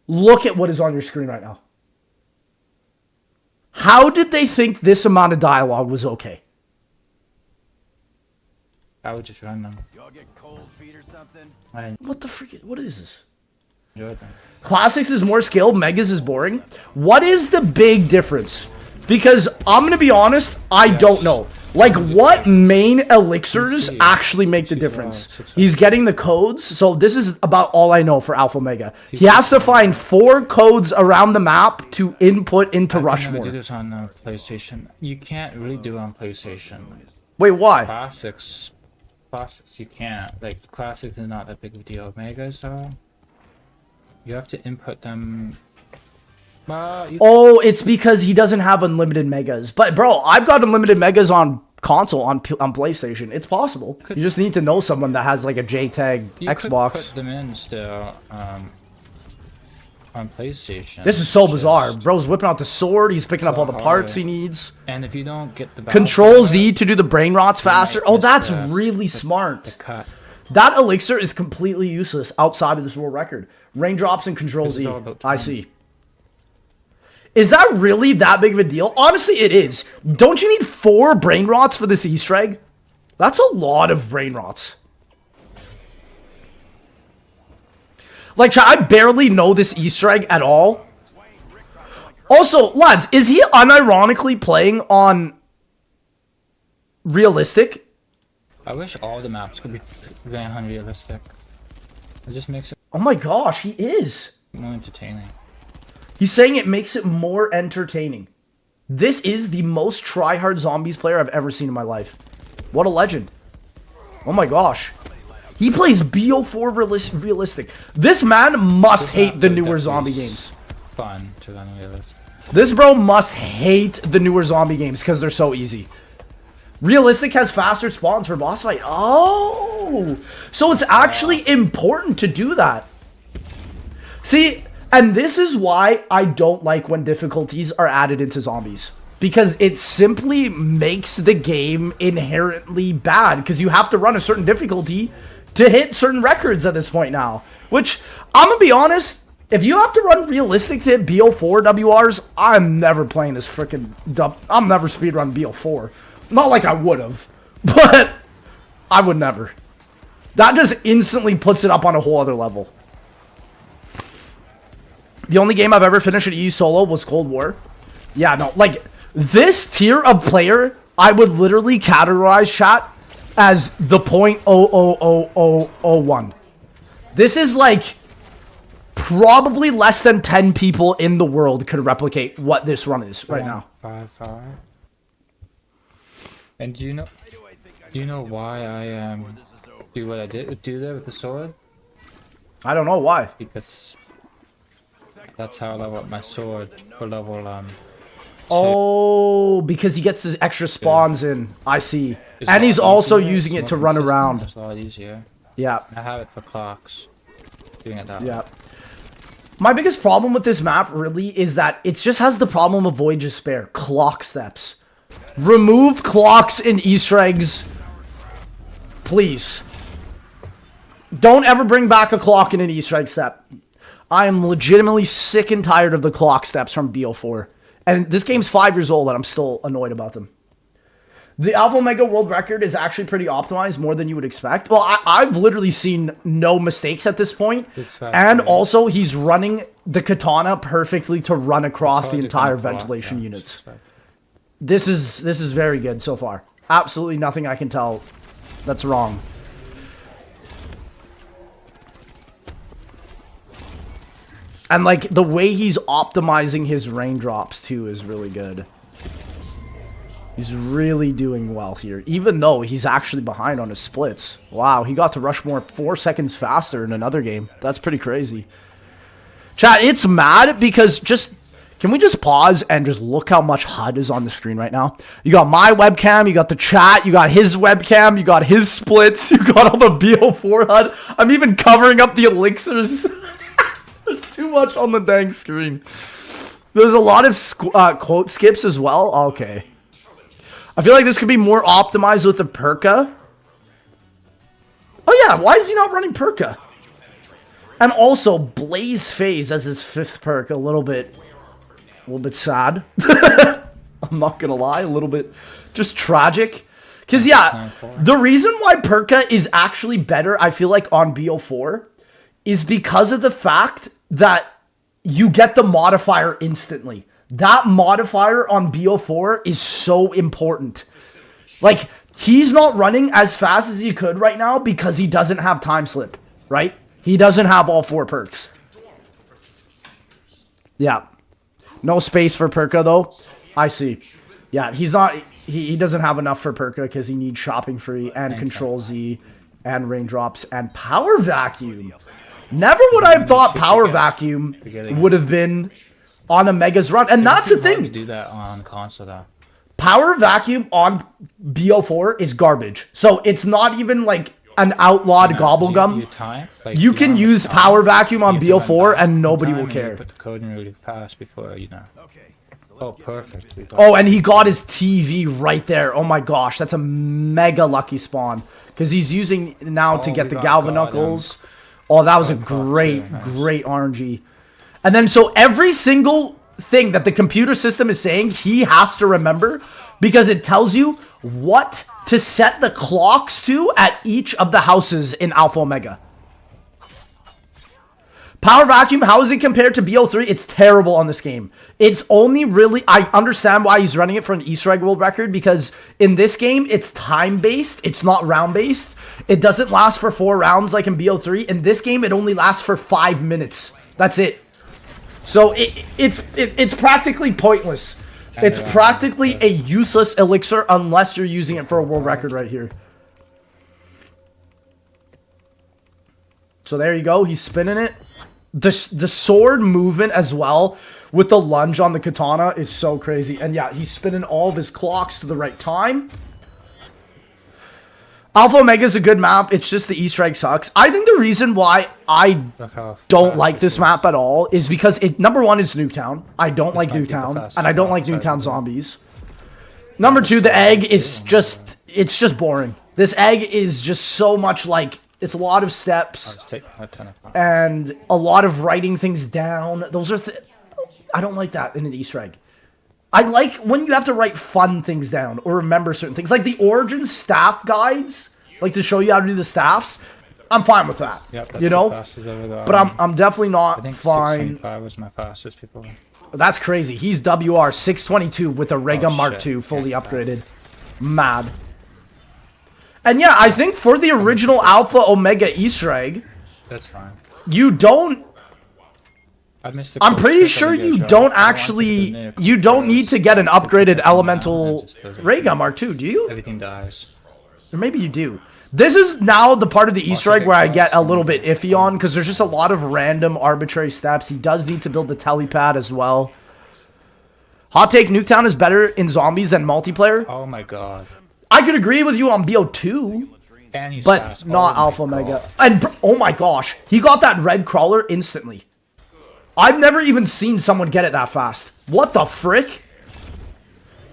Look at what is on your screen right now. How did they think this amount of dialogue was okay? I would just run them. Y'all get cold feet or something? What the freak? What is this? Enjoy them. Classics is more skilled. Megas is boring. What is the big difference? Because I'm going to be honest, I don't know. Like, what main elixirs actually make the difference? He's getting the codes, so this is about all I know for Alpha Mega. He has to find 4 codes around the map to input into Rushmore. I do this on PlayStation. You can't really do it on PlayStation. Wait, why? Classics, you can't. Like, Classics is not that big of a deal. Megas, though, you have to input them. Oh, it's because he doesn't have unlimited megas. But bro, I've got unlimited megas on console, on PlayStation. It's possible. You just need to know someone that has like a JTAG Xbox. Could put them in still on PlayStation. This is so bizarre. Bro's whipping out the sword. He's picking up all the parts he needs. And if you don't get the Control Z to do the brain rots faster. Oh, that's really smart. That elixir is completely useless outside of this world record. Raindrops and Control Z. I see. Is that really that big of a deal? Honestly, it is. Don't you need 4 brain rots for this Easter egg? That's a lot of brain rots. Like, I barely know this Easter egg at all. Also, lads, is he unironically playing on realistic? I wish all the maps could be ran on realistic. It just makes it Oh my gosh, he is. more entertaining. He's saying it makes it more entertaining. This is the most try-hard zombies player I've ever seen in my life. What a legend. Oh my gosh. He plays BO4 realistic. This man must hate the newer zombie games. Fun to run realistic. This bro must hate the newer zombie games because they're so easy. Realistic has faster spawns for boss fight. Oh, so it's actually important to do that. See, and this is why I don't like when difficulties are added into zombies. Because it simply makes the game inherently bad. Because you have to run a certain difficulty to hit certain records at this point now. Which, I'm going to be honest, if you have to run realistic to hit BO4 WRs, I'm never playing this freaking I'm never speedrun BO4. Not like I would have, but I would never. That just instantly puts it up on a whole other level. The only game I've ever finished at EU solo was Cold War. Yeah, no, like, this tier of player, I would literally categorize chat as the 0.00001. This is like, probably less than 10 people in the world could replicate what this run is right now. 5-5. And do you know why I do what I do there with the sword? I don't know why. Because that's how I level up my sword for level Oh, because he gets his extra spawns in. I see. And he's also using it to run around. It's a lot easier. Yeah. I have it for clocks. Doing it that way. Yeah. My biggest problem with this map really is that it just has the problem of Void Despair. Clock steps. Remove clocks and Easter eggs. Please. Don't ever bring back a clock in an Easter egg step. I am legitimately sick and tired of the clock steps from BO4. And this game's 5 years old and I'm still annoyed about them. The Alpha Omega world record is actually pretty optimized, more than you would expect. Well, I've literally seen no mistakes at this point. And also, he's running the katana perfectly to run across the entire ventilation units. This is very good so far. Absolutely nothing I can tell that's wrong. And like the way he's optimizing his raindrops too is really good. He's really doing well here, even though he's actually behind on his splits. Wow, he got to Rushmore 4 seconds faster in another game. That's pretty crazy. Chat, it's mad because can we just pause and just look how much HUD is on the screen right now? You got my webcam, you got the chat, you got his webcam, you got his splits, you got all the BO4 HUD. I'm even covering up the elixirs. There's too much on the dang screen. There's a lot of quote skips as well. Okay. I feel like this could be more optimized with the Perka. Oh yeah, why is he not running Perka? And also, Blaze Phase as his 5th perk, a little bit sad. I'm not gonna lie, a little bit just tragic. Because, yeah, the reason why Perka is actually better, I feel like, on BO4 is because of the fact that you get the modifier instantly. That modifier on BO4 is so important. Like, he's not running as fast as he could right now because he doesn't have time slip, right? He doesn't have all 4 perks. Yeah. No space for Perka, though. I see. Yeah, he's not... He doesn't have enough for Perka because he needs Shopping Free and Control Z and Raindrops and Power Vacuum. Never would I have thought Power Vacuum would have been on a Mega's run. And that's the thing. To do that on console, though. Power Vacuum on BO4 is garbage. So it's not even like an outlawed gobblegum. You can use Power Vacuum on BO4 and nobody will care. Put the code in really fast before, you know. Oh, perfect. Oh, and he got his TV right there. Oh my gosh, that's a mega lucky spawn. Because he's using now to get the Galvanuckles. Oh, that was a great RNG. And then so every single thing that the computer system is saying, he has to remember. Because it tells you what to set the clocks to at each of the houses in Alpha Omega. Power Vacuum, how is it compared to BO3? It's terrible on this game. It's only really... I understand why he's running it for an Easter egg world record, because in this game, it's time-based. It's not round-based. It doesn't last for 4 rounds like in BO3. In this game, it only lasts for 5 minutes. That's it. So it's practically pointless. It's practically a useless elixir unless you're using it for a world record right here. So there you go. He's spinning it. The sword movement as well with the lunge on the katana is so crazy. And yeah, he's spinning all of his clocks to the right time. Alpha Omega is a good map. It's just the Easter egg sucks. I think the reason why I don't like this map at all is because number 1 is Nuketown. I don't like Nuketown, and I don't like Nuketown zombies. Number 2, the egg is just, it's just boring. This egg is just so much like, it's a lot of steps and a lot of writing things down. Those are, I don't like that in an Easter egg. I like when you have to write fun things down or remember certain things. Like the origin staff guides, like to show you how to do the staffs. I'm fine with that, you know? But I'm definitely not fine. 625 was my fastest, people. That's crazy. He's WR 622 with a Rega Mark II fully upgraded. Mad. And yeah, I think for the original Alpha Omega Easter egg, that's fine. You don't... I'm pretty sure you don't actually... You don't need to get an upgraded Elemental Ray Gun Mark II, do you? Everything dies. Or maybe you do. This is now the part of the Easter egg where I get a little bit iffy on, because there's just a lot of random arbitrary steps. He does need to build the telepad as well. Hot take, Nuketown is better in zombies than multiplayer. Oh my god. I could agree with you on BO2, but not Alpha Omega. And oh my gosh, he got that red crawler instantly. I've never even seen someone get it that fast. What the frick?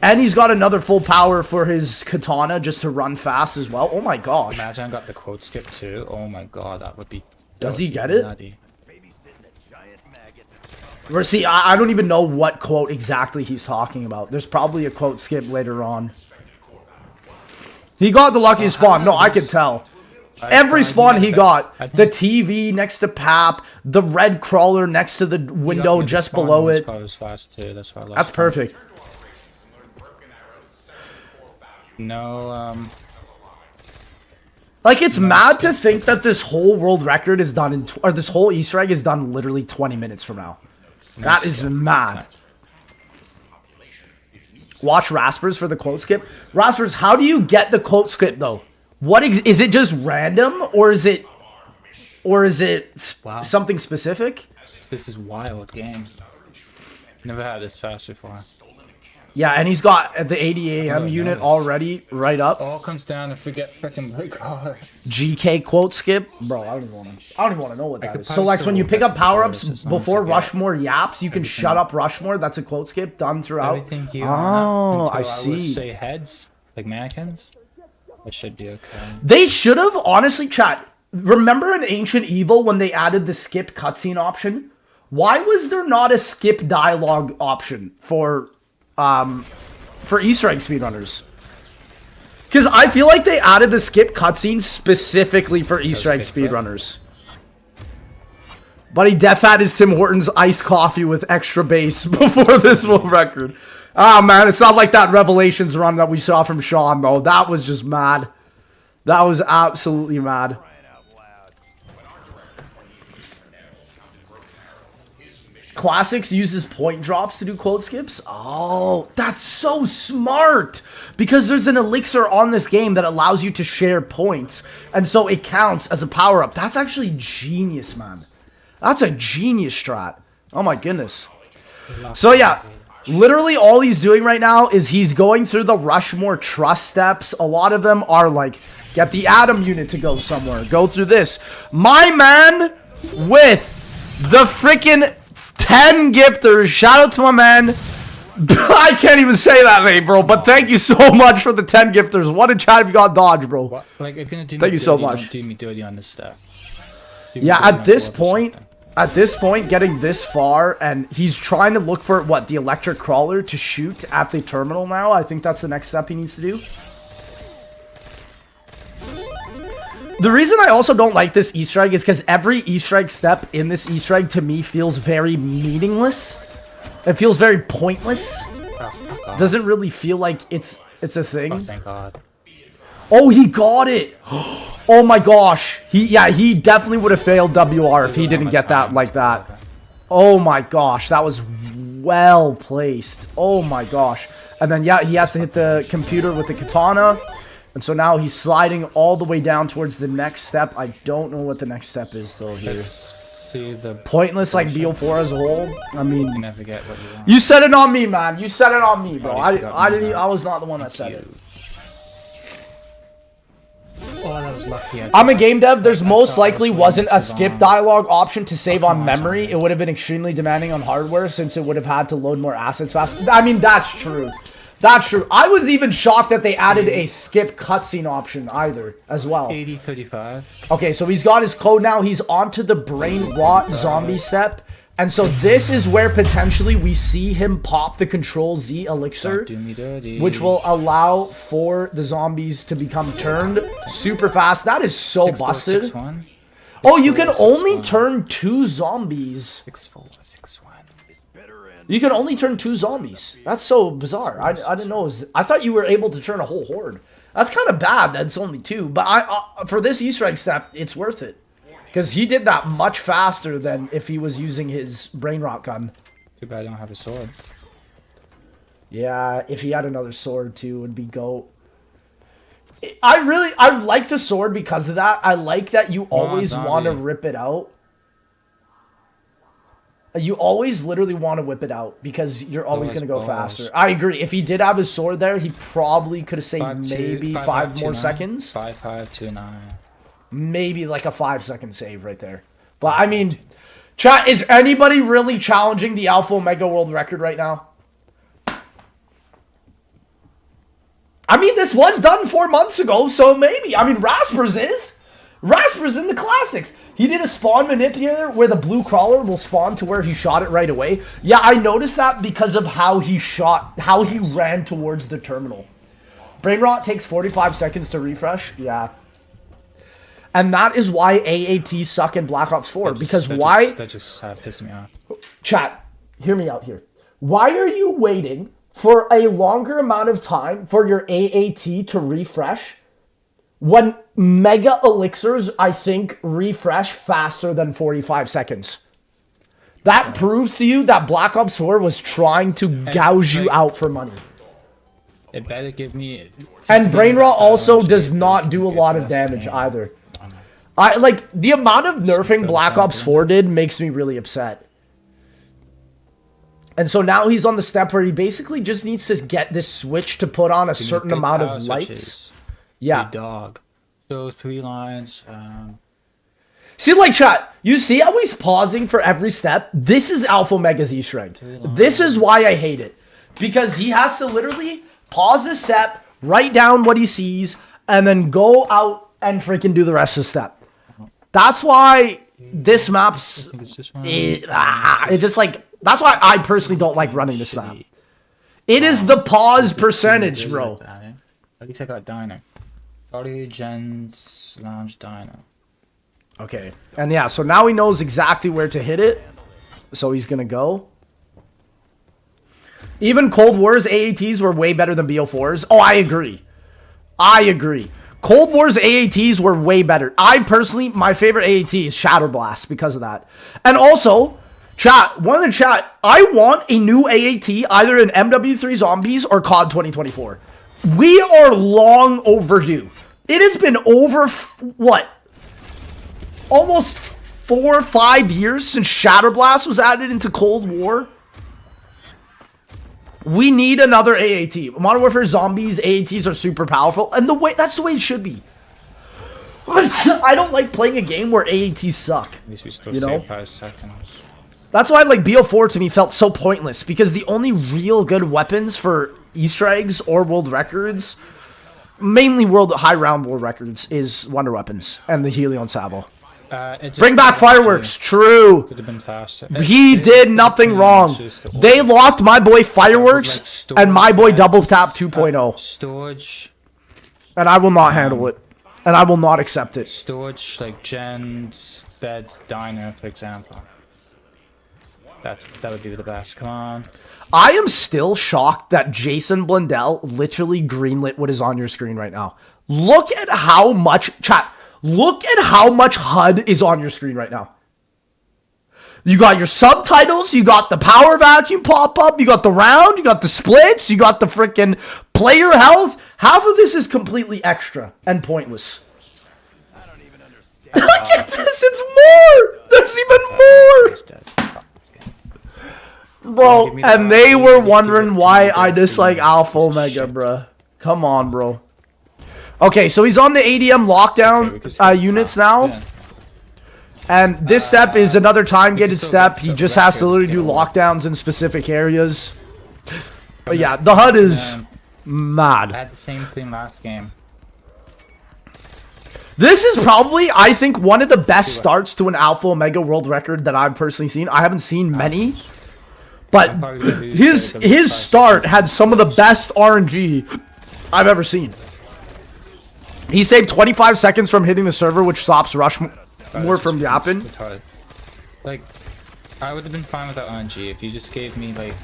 And he's got another full power for his katana just to run fast as well. Oh my gosh. Imagine I got the quote skip too. Oh my god, that would be... Does he get it? See, I don't even know what quote exactly he's talking about. There's probably a quote skip later on. He got the luckiest spawn. No, I can tell. Every spawn he got. The TV next to Pap. The red crawler next to the window just below it. That's perfect. No, like, it's mad to think that this whole world record is done in... Or this whole Easter egg is done literally 20 minutes from now. That is mad. Watch Raspers for the quote skip. Raspers, how do you get the quote skip though? What is it just random or is it something specific? This is wild game. Never had this fast before. Yeah, and he's got the 80 AM unit already right up. All comes down to forget freaking blue collar. GK quote skip, bro. I don't even want to know what that is. So like when you pick up power ups before Rushmore yaps, you can shut up Rushmore. That's a quote skip done throughout. Everything here I see. Say heads like mannequins. It should be okay. They should have honestly, chat. remember in Ancient Evil when they added the skip cutscene option? Why was there not a skip dialogue option for Easter egg speedrunners? Because I feel like they added the skip cutscene specifically for Easter egg speedrunners. Buddy Def had his Tim Hortons iced coffee with extra bass before this world record. Ah, man, it's not like that Revelations run that we saw from Sean, though. That was just mad. That was absolutely mad. Classics uses point drops to do quote skips. Oh, that's so smart. Because there's an elixir on this game that allows you to share points. And so it counts as a power-up. That's actually genius, man. That's a genius strat. Oh my goodness. So yeah, literally all he's doing right now is he's going through the Rushmore trust steps. A lot of them are like, get the Atom unit to go somewhere. Go through this. My man with the freaking 10 gifters. Shout out to my man. I can't even say that name, bro. But thank you so much for the 10 gifters. What a chat you got dodge, bro. What? Like, if you're gonna do thank you so much. Don't do me dirty on this stuff. Yeah, at this point, getting this far, and he's trying to look for, what, the electric crawler to shoot at the terminal now. I think that's the next step he needs to do. The reason I also don't like this Easter egg is because every Easter egg step in this Easter egg, to me, feels very meaningless. It feels very pointless. Oh, doesn't really feel like it's a thing. oh, thank God. Oh, he got it! Oh my gosh. He definitely would have failed WR if he didn't get that like that. Oh my gosh, that was well placed. Oh my gosh. And then, yeah, he has to hit the computer with the katana. And so now he's sliding all the way down towards the next step. I don't know what the next step is, though, here. See the pointless, like, BO4 as a whole. I mean, you never get what you want. You said it on me, man. You said it on me, bro. I was not the one that said it. Oh, that was lucky. I'm a game dev. There's most likely wasn't a skip dialogue option to save on memory. It would have been extremely demanding on hardware since it would have had to load more assets fast. I mean, that's true. That's true. I was even shocked that they added a skip cutscene option either, as well. 8035. Okay, so he's got his code now. He's onto the brain rot zombie step. And so this is where potentially we see him pop the Control Z elixir, Do me dirty. which will allow for the zombies to become turned super fast. That is so 6-4, busted. 6-1. Oh, you can 6-4, only 6-1. turn 2 zombies. 6-4, 6-1. You can only turn 2 zombies. That's so bizarre. I didn't know. I thought you were able to turn a whole horde. That's kind of bad that it's only 2. But for this Easter egg step, it's worth it. Because he did that much faster than if he was using his brain rot gun. Too bad I don't have a sword. Yeah, if he had another sword too, it would be GOAT. I like the sword because of that. I like that you always want to rip it out. You always literally want to whip it out because you're always going to go faster. I agree. If he did have his sword there, he probably could have saved maybe 5 more seconds. 5-5-2-9. Maybe like a 5-second save right there. But I mean, chat, is anybody really challenging the Alpha Omega world record right now? I mean, this was done 4 months ago, so maybe. I mean, Raspers is. Raspers in the classics. He did a spawn manipulator where the blue crawler will spawn to where he shot it right away. Yeah, I noticed that because of how he ran towards the terminal. Brain rot takes 45 seconds to refresh. Yeah. And that is why AAT suck in Black Ops 4. That just pisses me off. Chat, hear me out here. Why are you waiting for a longer amount of time for your AAT to refresh when Mega Elixirs, I think, refresh faster than 45 seconds? That proves to you that Black Ops 4 was trying to gouge you out for money. It better give me... And Brain Rot also does not do a lot of damage either. The amount of nerfing Black Ops 4 did makes me really upset. And so now he's on the step where he basically just needs to get this switch to put on a certain amount of lights. Yeah. Good dog. So 3 lines. See, like, chat, you see how he's pausing for every step? This is Alpha Omega's Easter egg. This is why I hate it. Because he has to literally pause a step, write down what he sees, and then go out and freaking do the rest of the step. That's why this map's... I think it's this one. It just like... That's why I personally don't like running this map. It is the pause percentage, bro. At least I got diner. Audio Gens Lounge Diner. Okay. And yeah, so now he knows exactly where to hit it. So he's gonna go. Even Cold War's AATs were way better than BO4's. Oh, I agree. I agree. Cold War's AATs were way better. I personally, my favorite AAT is Shatter Blast because of that. And also, chat, one in the chat, I want a new AAT either in MW3 Zombies or COD 2024. We are long overdue. It has been over, what? Almost 4 or 5 years since Shatter Blast was added into Cold War. We need another AAT. Modern Warfare Zombies AATs are super powerful, and that's the way it should be. I don't like playing a game where AATs suck. At least we still you know? save 5 seconds. That's why like BO4 to me felt so pointless, because the only real good weapons for Easter eggs or world records, mainly high round world records, is wonder weapons and the Helion Sabo. Bring back fireworks. True. Could have been faster. He did nothing wrong. They locked my boy fireworks and my boy double tap 2.0. Storage. And I will not handle it. And I will not accept it. Storage, like gens, beds, diner, for example. That would be the best. Come on. I am still shocked that Jason Blundell literally greenlit what is on your screen right now. Look at how much... Chat. Look at how much HUD is on your screen right now. You got your subtitles, you got the power vacuum pop-up, you got the round, you got the splits, you got the freaking player health. Half of this is completely extra and pointless. I don't even understand. Look at this, it's more! There's even more! Bro, and they were wondering why I dislike Alpha Omega, bruh. Come on, bro. Okay, so he's on the ADM lockdown units now. Yeah. And this step is another time-gated step. He just has to literally do lockdowns in specific areas. But yeah, the HUD is I mad. had the same thing last game. This is probably, I think, one of the best starts to an Alpha Omega world record that I've personally seen. I haven't seen many. But his start had some of the best RNG I've ever seen. He saved 25 seconds from hitting the server, which stops Rushmore from yapping. Like, I would have been fine with that RNG if you just gave me, like,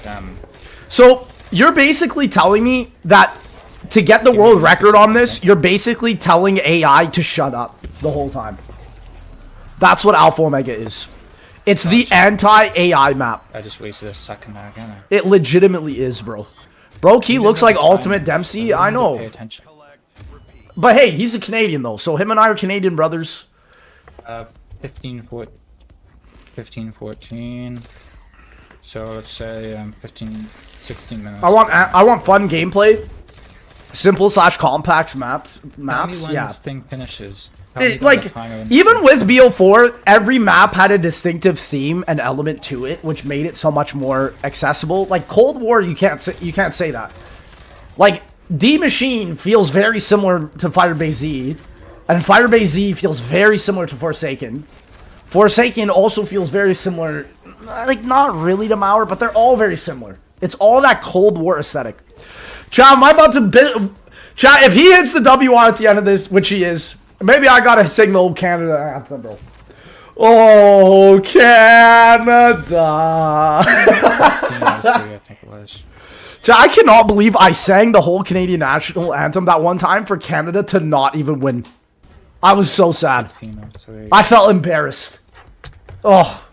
So, you're basically telling me that to get the world record on this, you're basically telling AI to shut up the whole time. That's what Alpha Omega is. It's the anti-AI map. I just wasted a second there again. It legitimately is, bro. Bro, he looks like Ultimate Dempsey, I Pay know. attention. But hey, he's a Canadian though, so him and I are Canadian brothers. 15, 14. So let's say 15, 16 minutes. I want fun gameplay. Simple / compact maps. Tell me when Yeah. this thing finishes. Tell me Like the timer. even with BO4, every map had a distinctive theme and element to it, which made it so much more accessible. Like Cold War, you can't say that. Like D Machine feels very similar to Firebase Z, and Firebase Z feels very similar to Forsaken. Forsaken also feels very similar, like not really to Mauer, but they're all very similar. It's all that Cold War aesthetic. Chat, am I about to Chat, if he hits the W1 at the end of this, which he is, maybe I gotta signal Canada anthem, bro. Oh, Canada. I think it was. I cannot believe I sang the whole Canadian national anthem that one time for Canada to not even win. I was so sad. I felt embarrassed. Oh.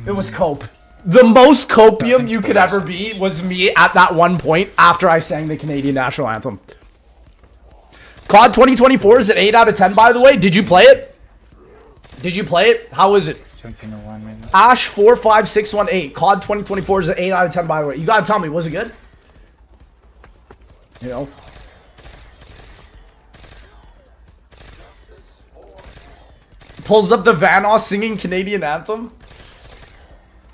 It was cope. The most copium you could ever be was me at that one point after I sang the Canadian national anthem. COD 2024 is an 8 out of 10, by the way. Did you play it? Did you play it? How is it? Ash 45618. COD 2024 is an 8 out of 10, by the way. You gotta tell me, was it good? You know? Pulls up the Vanoss singing Canadian anthem.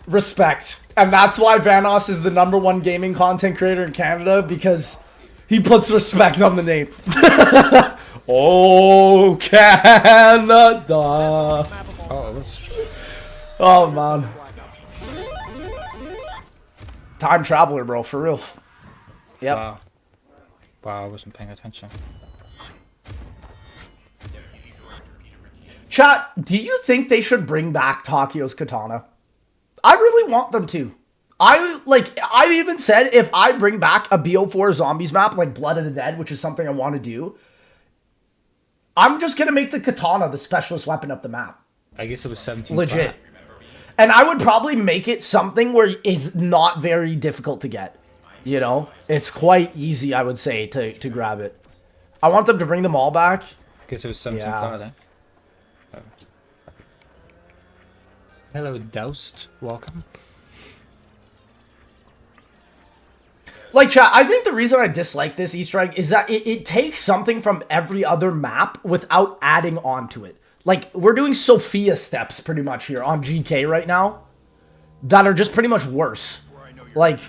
Respect. And that's why Vanoss is the #1 gaming content creator in Canada, because he puts respect on the name. Oh, Canada. Oh, Oh, man. Time traveler, bro, for real. Yep. wow. Wow, I wasn't paying attention. Chat, do you think they should bring back Takio's katana? I really want them to. I even said if I bring back a BO4 zombies map like Blood of the Dead, which is something I want to do, I'm just going to make the katana the specialist weapon of the map. I guess it was 17. Legit. And I would probably make it something where it's not very difficult to get. You know? It's quite easy, I would say, to grab it. I want them to bring them all back. I guess it was 17 Yeah. then. Oh. Hello, Doused. Welcome. Like, chat, I think the reason I dislike this Easter egg is that it takes something from every other map without adding on to it. Like, we're doing Sophia steps pretty much here on GK right now that are just pretty much worse. Like,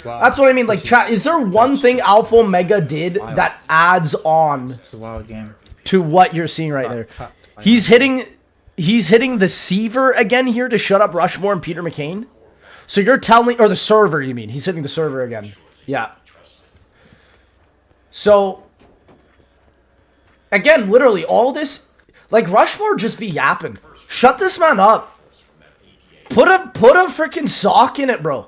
Wow. that's what I mean. Like, chat, is there one thing Alpha Omega did that adds on It's a wild game. to what you're seeing right there? He's hitting the Seaver again here to shut up Rushmore and Peter McCain. So you're telling, or the server, you mean? He's hitting the server again. Yeah. So, again, literally, all this, like, Rushmore just be yapping. Shut this man up. Put a freaking sock in it, bro.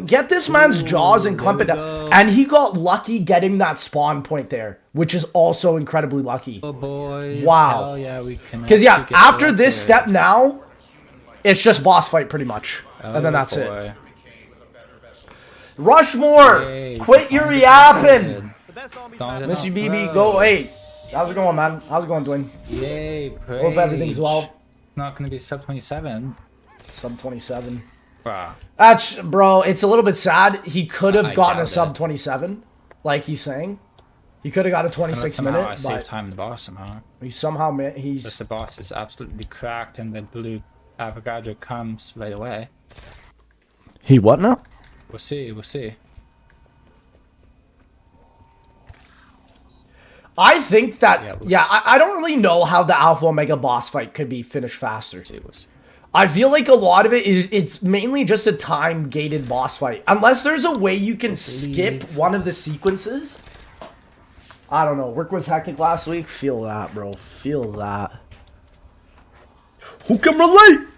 Get this man's jaws and clamp it down. And he got lucky getting that spawn point there, which is also incredibly lucky. Oh, boys. Wow. Hell yeah, we can. Because, yeah, actually get after lucky. this step now, it's just boss fight pretty much. And then Oh, that's it. boy. Rushmore! Yay, Quit your Dwayne. yapping! The best zombies Don't map Miss you, No. BB. Go, hey. How's it going, man? How's it going, Dwayne? Yay, praise. Hope everything's well. Not gonna be sub 27. Sub 27. Wow. That's, bro, it's a little bit sad. He could have I gotten a doubt sub it. 27, like he's saying. He could have got a Unless 26 somehow I minute, saved but time in the boss somehow. he somehow, Unless he's... the boss is absolutely cracked and the blue avocado comes right away. He what now? We'll see, we'll see. I think that, Yeah, yeah, we'll I don't really know how the Alpha Omega boss fight could be finished faster. We'll see, we'll see. I feel like a lot of it is, it's mainly just a time-gated boss fight. Unless there's a way you can skip one of the sequences. I don't know. Work was hectic last week. Feel that, bro. Feel that. Who can relate?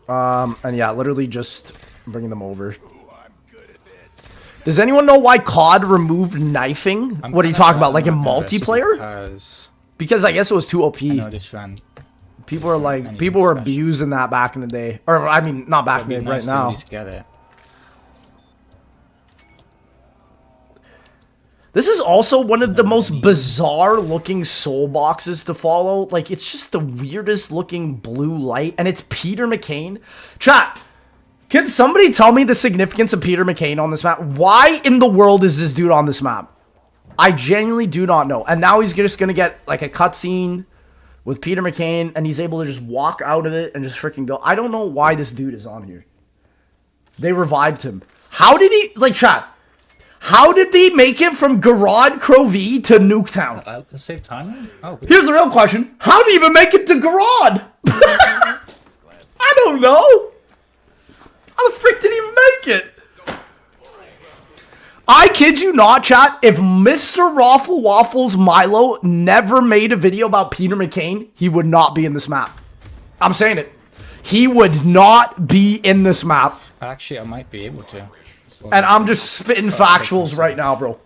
And yeah, literally just bringing them over. Does anyone know why COD removed knifing? I'm What are you kinda talking about? glad Like in I'm not nervous multiplayer? Because Because I guess it was too OP. I know this run. People are like, Anything people were special. abusing that back in the day. Or, I mean, not back It'd in be the day, nice right to at now. least get it. This is also one of the most bizarre looking soul boxes to follow. Like, it's just the weirdest looking blue light. And it's Peter McCain. Chat, can somebody tell me the significance of Peter McCain on this map? Why in the world is this dude on this map? I genuinely do not know. And now he's just going to get, like, a cutscene with Peter McCain, and he's able to just walk out of it and just freaking go. I don't know why this dude is on here. They revived him. How did he, like, chat, how did they make it from Garad Crovy to Nuketown? Save time? Oh, Here's the real question. How did he even make it to Garad? I don't know. How the frick did he even make it? I kid you not, chat. If Mr. Raffle Waffles Milo never made a video about Peter McCain, he would not be in this map. I'm saying it. He would not be in this map. actually, I might be able to. And I'm just spitting factuals right now, bro.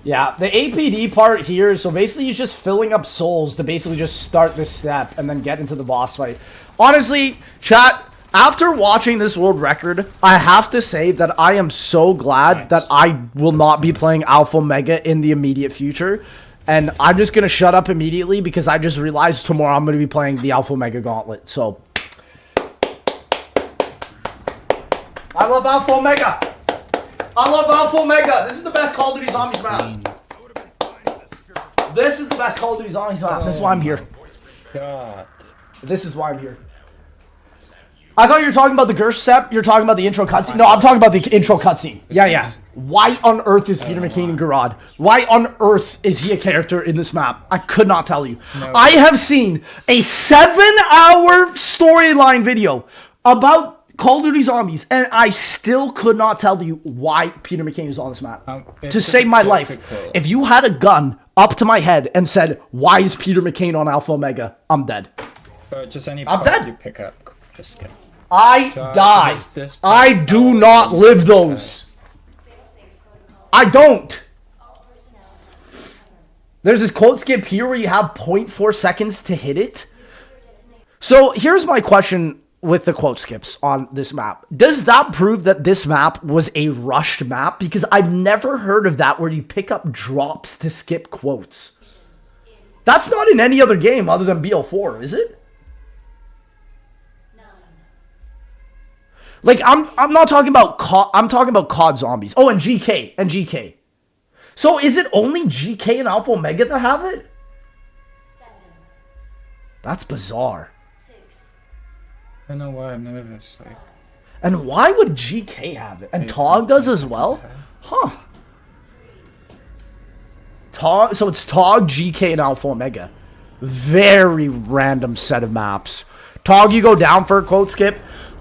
Yeah, the APD part here, so basically he's just filling up souls to basically just start this step and then get into the boss fight. Honestly, chat, after watching this world record, I have to say that I am so glad that I will not be playing Alpha Omega in the immediate future. And I'm just going to shut up immediately because I just realized tomorrow I'm going to be playing the Alpha Omega Gauntlet. So, I love Alpha Omega. I love Alpha Omega. This is the best Call of Duty Zombies map. This is the best Call of Duty Zombies map. This is why I'm here. God. This is why I'm here. I thought you were talking about the Gersh step. You're talking about the intro cutscene. No, I'm talking about the intro cutscene. Yeah. Why on earth is Peter McKay in Garad? Why on earth is he a character in this map? I could not tell you. No. I have seen a 7-hour storyline video about Call of Duty Zombies, and I still could not tell you why Peter McKay is on this map. To save my life. difficult. If you had a gun up to my head and said, why is Peter McKay on Alpha Omega? I'm dead. Just any I'm part dead. you pick up, just get. I die. there's this I do not live those. I don't. There's this quote skip here where you have 0.4 seconds to hit it. So here's my question with the quote skips on this map. Does that prove that this map was a rushed map? Because I've never heard of that where you pick up drops to skip quotes. That's not in any other game other than BO4, is it? Like, I'm not talking about COD, I'm talking about COD Zombies. Oh, and GK. So is it only GK and Alpha Omega that have it? 7, That's bizarre. 6, I don't know why I'm never just like. And why would GK have it? And Tog does as well? Huh. Tog, so it's Tog, GK, and Alpha Omega. Very random set of maps. Tog, you go down for a quote skip.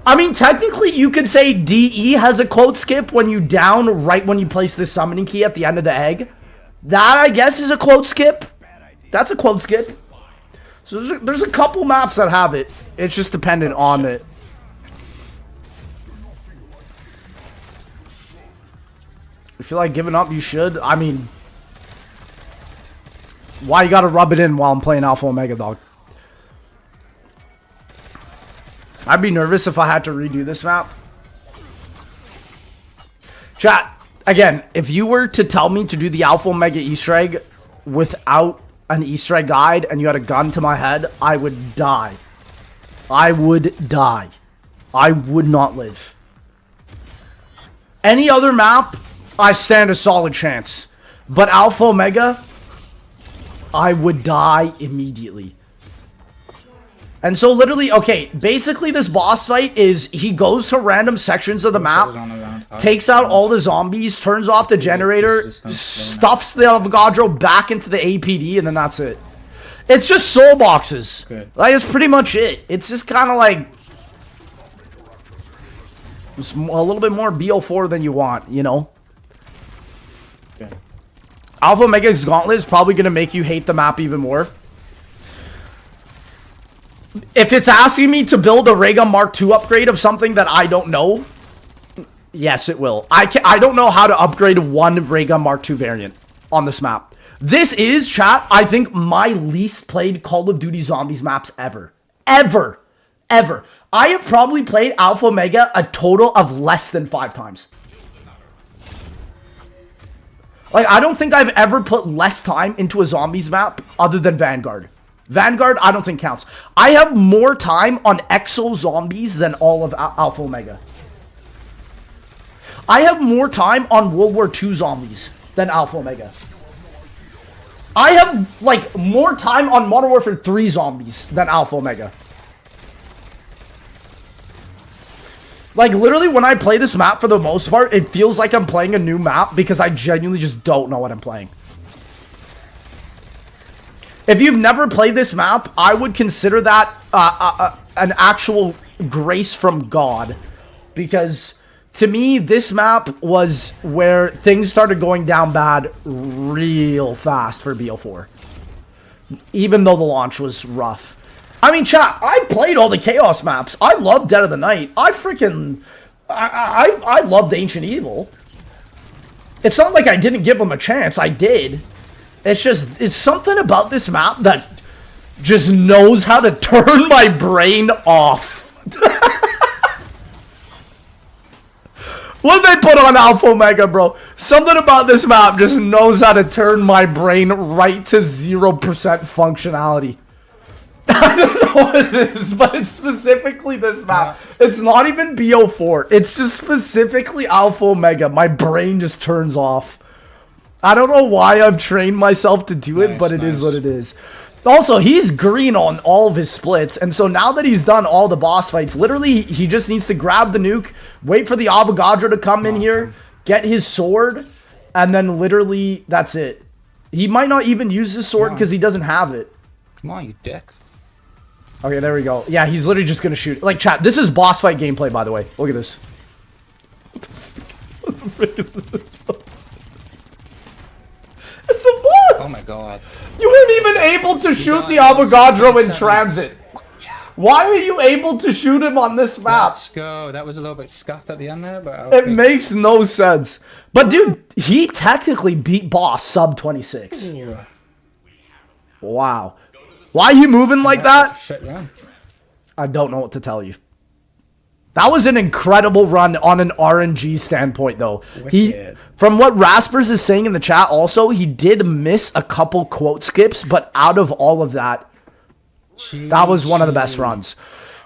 I mean, technically, you could say DE has a quote skip when you down right when you place the summoning key at the end of the egg. That, I guess, is a quote skip. That's a quote skip. So there's a couple maps that have it. It's just dependent on it. If you feel like giving up, you should. I mean, why you gotta rub it in while I'm playing Alpha Omega, dog? I'd be nervous if I had to redo this map. Chat, again, if you were to tell me to do the Alpha Omega Easter egg without an Easter egg guide and you had a gun to my head, I would die. I would die. I would not live. Any other map, I stand a solid chance. But Alpha Omega, I would die immediately. And so literally, okay, basically this boss fight is he goes to random sections of the map, takes out all the zombies, turns off the generator, stuffs the Avogadro back into the APD, and then that's it. It's just soul boxes. Good. Like, that's pretty much it. It's just kind of like it's a little bit more BO4 than you want, you know? Okay. Alpha Omega's Gauntlet is probably going to make you hate the map even more. If it's asking me to build a Ray Gun Mark II upgrade of something that I don't know, yes, it will. I don't know how to upgrade one Ray Gun Mark II variant on this map. This is, chat, I think my least played Call of Duty Zombies maps ever. Ever. I have probably played Alpha Omega a total of less than 5 times. Like, I don't think I've ever put less time into a Zombies map other than Vanguard. Vanguard, I don't think counts. I have more time on Exo Zombies than all of Alpha Omega. I have more time on World War II Zombies than Alpha Omega. I have, like, more time on Modern Warfare 3 Zombies than Alpha Omega. Like, literally, when I play this map, for the most part, it feels like I'm playing a new map because I genuinely just don't know what I'm playing. If you've never played this map, I would consider that an actual grace from God. Because, to me, this map was where things started going down bad real fast for BO4. Even though the launch was rough. I mean, chat, I played all the Chaos maps. I love Dead of the Night. I loved Ancient Evil. It's not like I didn't give them a chance. I did. It's just, it's something about this map that just knows how to turn my brain off. What did they put on Alpha Omega, bro? Something about this map just knows how to turn my brain right to 0% functionality. I don't know what it is, but it's specifically this map. It's not even BO4. It's just specifically Alpha Omega. My brain just turns off. I don't know why I've trained myself to do it, Nice, but it is nice. what it is. Also, he's green on all of his splits, and so now that he's done all the boss fights, literally, he just needs to grab the nuke, wait for the Avogadro to come in here, get his sword, and then literally, that's it. He might not even use his sword because he doesn't have it. Come on, you dick. Okay, there we go. Yeah, he's literally just gonna shoot. Like, chat, this is boss fight gameplay, by the way. Look at this. What the frick is this? It's a boss! Oh my god. You weren't even able to shoot the Avogadro in transit. Why are you able to shoot him on this map? Let's go. That was a little bit scuffed at the end there, but It makes no sense. But dude, he technically beat boss sub 26. Wow. Why are you moving like that? Shit, yeah. I don't know what to tell you. That was an incredible run on an RNG standpoint, though. Wicked. From what Raspers is saying in the chat, also, he did miss a couple quote skips, but out of all of that, that was one of the best runs.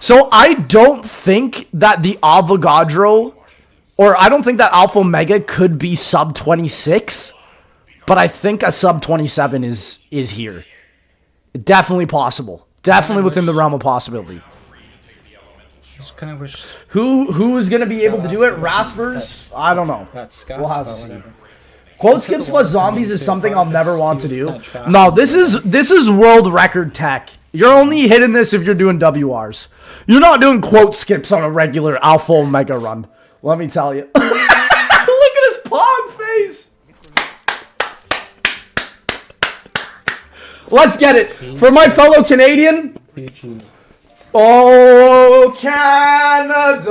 So I don't think that the Avogadro, or I don't think that Alpha Omega could be sub 26, but I think a sub 27 is here. Definitely possible. Definitely within the realm of possibility. Just kind of wish Who is going to be able to do it? Raspers? I don't know. that scuff, We'll have to but see. whatever. Quote skips plus zombies is something I'll never want to He do. was kinda trapped. No, this is world record tech. You're only hitting this if you're doing WRs. You're not doing quote skips on a regular Alpha Omega run. Let me tell you. Look at his pog face. Let's get it. For my fellow Canadian. PG. Oh, Canada.